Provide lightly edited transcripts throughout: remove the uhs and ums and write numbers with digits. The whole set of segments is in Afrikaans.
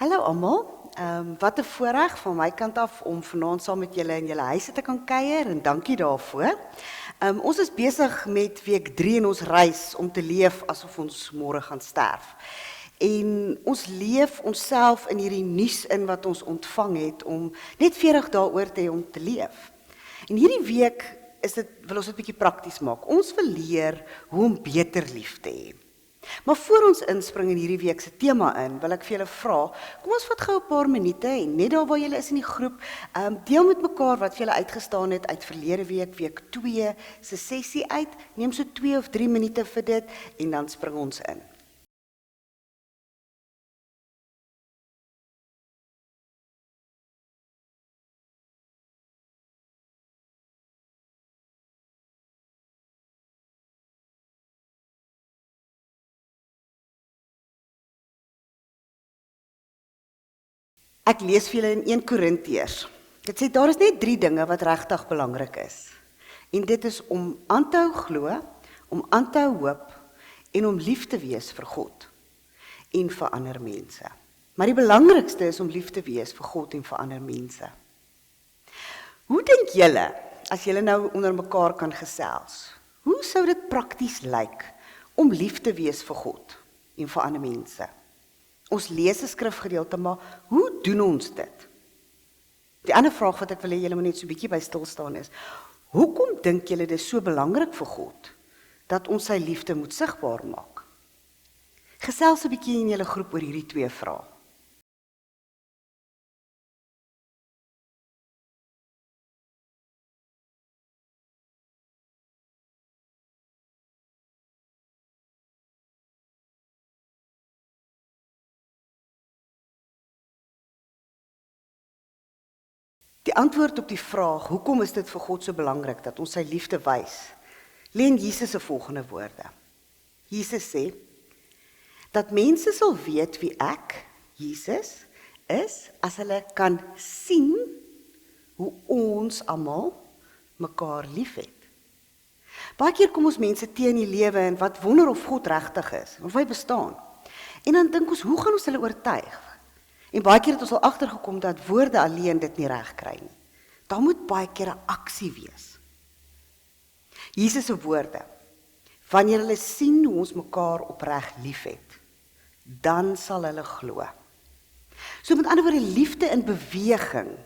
Hallo almal. Wat 'n voorreg van my kant af om vanaand saam met julle in julle huise te kan kuier en dankie daarvoor. Ons is besig met week 3 in ons reis om te leef asof ons môre gaan sterf. En ons leef onsself in hierdie nuus in wat ons ontvang het om net 40 dae oor te hê om te leef. En hierdie week wil ons dit bietjie prakties maak. Ons wil leer hoe om beter lief te hê. Maar voor ons inspring in hierdie week se tema in, wil ek vir julle vra, kom ons vat gou 'n paar minute en net daar waar julle is in die groep, deel met mekaar wat vir julle uitgestaan het uit verlede week, week 2 se sessie uit. Neem so 2 of 3 minute vir dit en dan spring ons in. Ek lees vir julle in 1 Korintiërs. Dit sê daar is net 3 dinge wat regtig belangrik is. En dit is om aan te hou glo, om aan te hou hoop en om lief te wees vir God en vir ander mense. Maar die belangrikste is om lief te wees vir God en vir ander mense. Hoe dink julle as julle nou onder mekaar kan gesels? Hoe sou dit prakties lyk om lief te wees vir God en vir ander mense? Ons lees 'n skrifgedeelte, maar hoe doen ons dit? Die ander vraag wat ek wil hê julle moet net so 'n bietjie by stil staan is, hoekom dink julle dit is so belangrik vir God dat ons sy liefde moet sigbaar maak? Gesels 'n bietjie in julle groep oor hierdie 2 vrae. Die antwoord op die vraag, hoekom is dit vir God so belangrik dat ons sy liefde wys, lê in Jesus se volgende woorde. Jesus sê, dat mense sal weet wie ek, Jesus, is, as hulle kan sien hoe ons almal mekaar liefhet. Baie keer kom ons mense teen in die lewe en wat wonder of God regtig is, of hy bestaan. En dan dink ons, hoe gaan ons hulle oortuig? En baie keer het ons al agtergekom dat woorde alleen dit nie reg kry nie. Daar moet baie keer 'n aksie wees. Jesus se woorde, wanneer hulle sien hoe ons mekaar opreg liefhet, dan sal hulle glo. So met ander woorde, liefde in beweging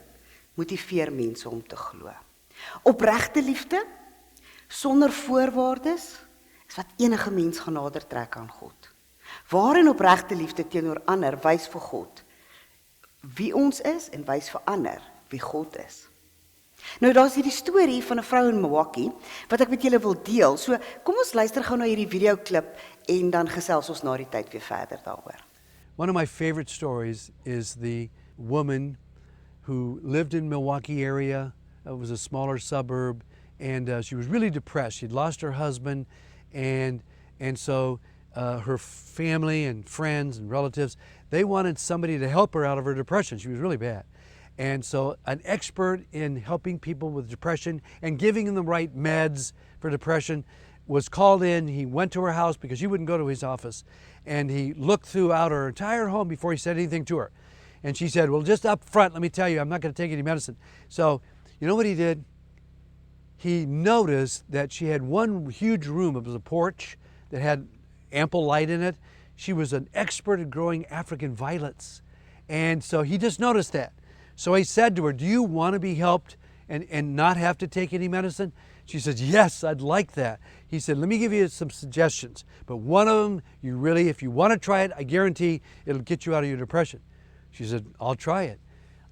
motiveer mense om te glo. Opregte liefde, sonder voorwaardes, is wat enige mens gaan nader trek aan God. Waarin opregte liefde teenoor ander wys vir God wie ons is en wys vir ander wie God is. Nou daar's hierdie storie van 'n vrou in Milwaukee wat ek met julle wil deel. So kom ons luister gou na hierdie videoklip en dan gesels ons na die tyd weer verder daaroor. One of my favorite stories is the woman who lived in Milwaukee area. It was a smaller suburb, and she was really depressed. She'd lost her husband, and so her family and friends and relatives, they wanted somebody to help her out of her depression. She was really bad. And so an expert in helping people with depression and giving them the right meds for depression was called in. He went to her house because she wouldn't go to his office. And he looked throughout her entire home before he said anything to her. And she said, well, just up front, let me tell you, I'm not going to take any medicine. So you know what he did? He noticed that she had one huge room. It was a porch that had ample light in it. She was an expert at growing African violets. And so he just noticed that. So he said to her, do you want to be helped and not have to take any medicine? She said, yes, I'd like that. He said, let me give you some suggestions. But one of them, if you want to try it, I guarantee it'll get you out of your depression. She said, I'll try it.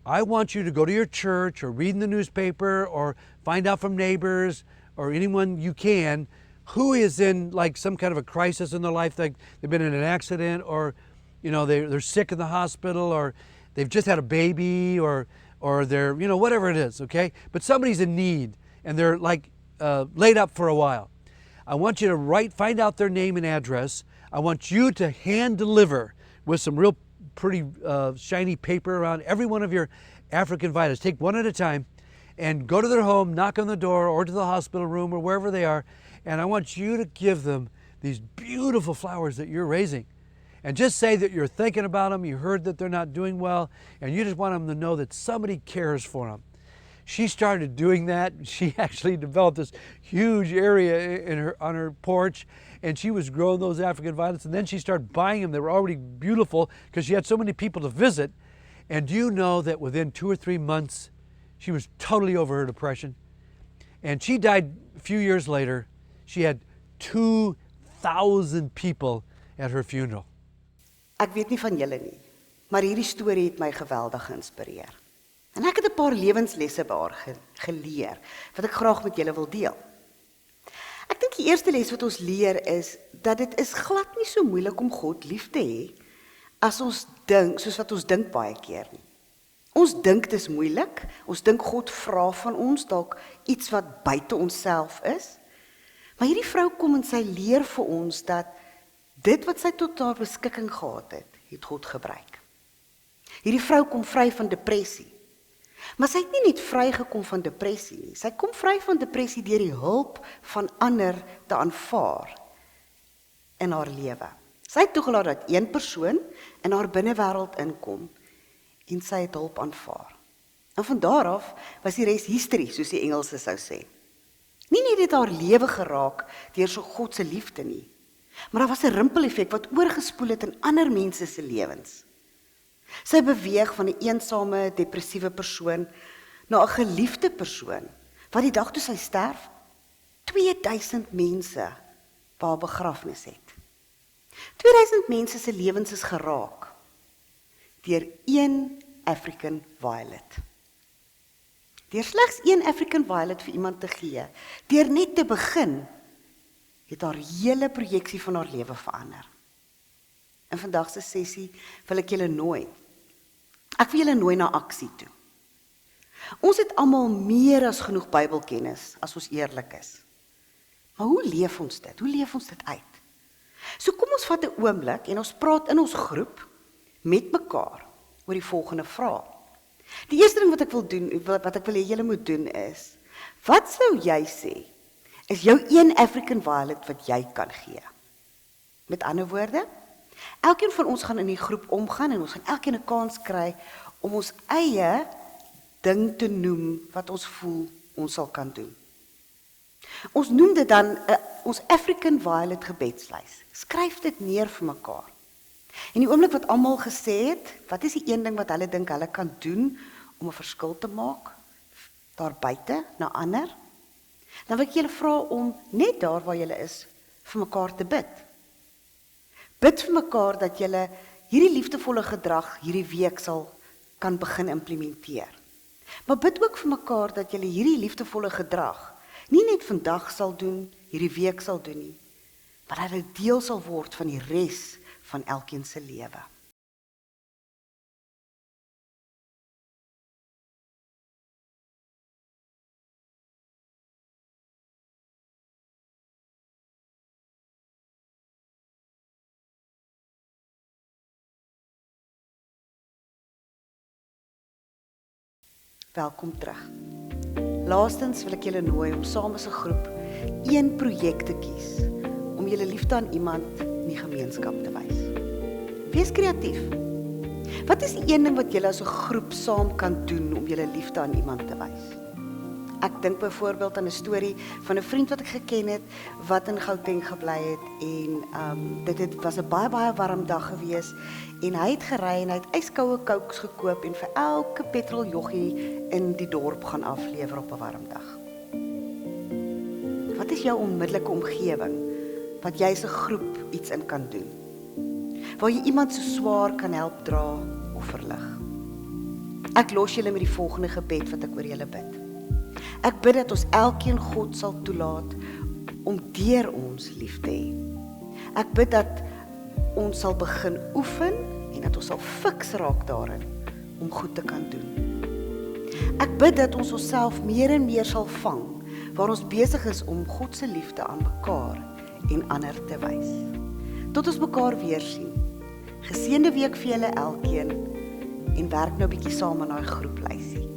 I want you to go to your church or read in the newspaper or find out from neighbors or anyone you can who is in like some kind of a crisis in their life, like they've been in an accident or they're sick in the hospital or they've just had a baby or they're, whatever it is, okay? But somebody's in need and they're like laid up for a while. I want you to find out their name and address. I want you to hand deliver with some real pretty shiny paper around every one of your African violets. Take one at a time and go to their home, knock on the door or to the hospital room or wherever they are. And I want you to give them these beautiful flowers that you're raising. And just say that you're thinking about them, you heard that they're not doing well, and you just want them to know that somebody cares for them. She started doing that. She actually developed this huge area on her porch, and she was growing those African violets, and then she started buying them. They were already beautiful because she had so many people to visit. And do you know that within 2 or 3 months, she was totally over her depression? And she died a few years later. She had 2,000 people at her funeral. Ek weet nie van julle nie, maar hierdie storie het my geweldig geïnspireer. En ek het 'n paar lewenslesse by haar geleer wat ek graag met julle wil deel. Ek dink die eerste les wat ons leer is dat dit is glad nie so moeilik om God lief te hê as ons dink, soos wat ons dink baie keer nie. Ons dink dit is moeilik, ons dink God vra van ons dalk iets wat buite onsself is. Maar hierdie vrou kom en sy leer vir ons dat dit wat sy tot haar beskikking gehad het God gebruik. Hierdie vrou kom vry van depressie. Maar sy het nie net vrygekom van depressie nie. Sy kom vry van depressie deur die hulp van ander te aanvaar in haar lewe. Sy het toegelaat dat een persoon in haar binnewêreld inkom en sy het hulp aanvaar. En van daar af was die res history, soos die Engelse sou sê. Nie net het haar lewe geraak deur so God se liefde nie, maar daar was 'n rimpel-effek wat oorgespoel het in ander mense se lewens. Sy beweeg van 'n eensame, depressiewe persoon na 'n geliefde persoon, wat die dag toe sy sterf, 2000 mense by haar begrafnis het. 2000 mense se lewens is geraak deur een African Violet. Deur slegs een African Violet vir iemand te gee, deur net te begin, het haar hele projeksie van haar lewe verander. In vandag se sessie wil ek julle nooi. Ek wil julle nooi na aksie toe. Ons het almal meer as genoeg Bybelkennis as ons eerlik is. Maar hoe leef ons dit? Hoe leef ons dit uit? So kom ons vat 'n oomblik en ons praat in ons groep met mekaar oor die volgende vraag. Die eerste ding wat ek wil doen, wat ek wil hê julle moet doen is, wat sou jy sê is jou een African Violet wat jy kan gee? Met ander woorde, elkeen van ons gaan in die groep omgaan en ons gaan elkeen 'n kans kry om ons eie ding te noem wat ons voel ons sal kan doen. Ons noem dit dan ons African Violet gebedslys. Skryf dit neer vir mekaar. En die oomblik wat almal gesê het, wat is die een ding wat hulle dink hulle kan doen om 'n verskil te maak daar buite na ander? Dan wil ek julle vra om net daar waar julle is vir mekaar te bid. Bid vir mekaar dat julle hierdie liefdevolle gedrag hierdie week sal kan begin implementeer. Maar bid ook vir mekaar dat julle hierdie liefdevolle gedrag nie net vandag sal doen, hierdie week sal doen nie, maar dat dit deel sal word van die res van elkeen se lewe. Welkom terug. Laastens wil ek julle nooi om saam as 'n groep een projek te kies om julle liefde aan iemand in die gemeenskap te wys. Wees kreatief. Wat is die een ding wat julle as 'n groep saam kan doen om julle liefde aan iemand te wys? Ek dink byvoorbeeld aan 'n storie van 'n vriend wat ek geken het wat in Gauteng gebly het en dit was 'n baie warm dag gewees en hy het gery en hy het yskoue Cokes gekoop en vir elke petroljoggie in die dorp gaan aflewer op 'n warm dag. Wat is jou onmiddellike omgewing wat jy as 'n groep iets in kan doen? Waar jy iemand so swaar kan help dra of verlig? Ek los julle met die volgende gebed wat ek oor julle bid. Ek bid dat ons elkeen God sal toelaat om deur ons lief te hê. Ek bid dat ons sal begin oefen en dat ons sal fiks raak daarin om goed te kan doen. Ek bid dat ons onsself meer en meer sal vang waar ons besig is om God se liefde aan mekaar en ander te wys. Tot ons mekaar weer sien. Geseënde week vir julle elkeen en werk nou 'n bietjie saam in daai groeplysie.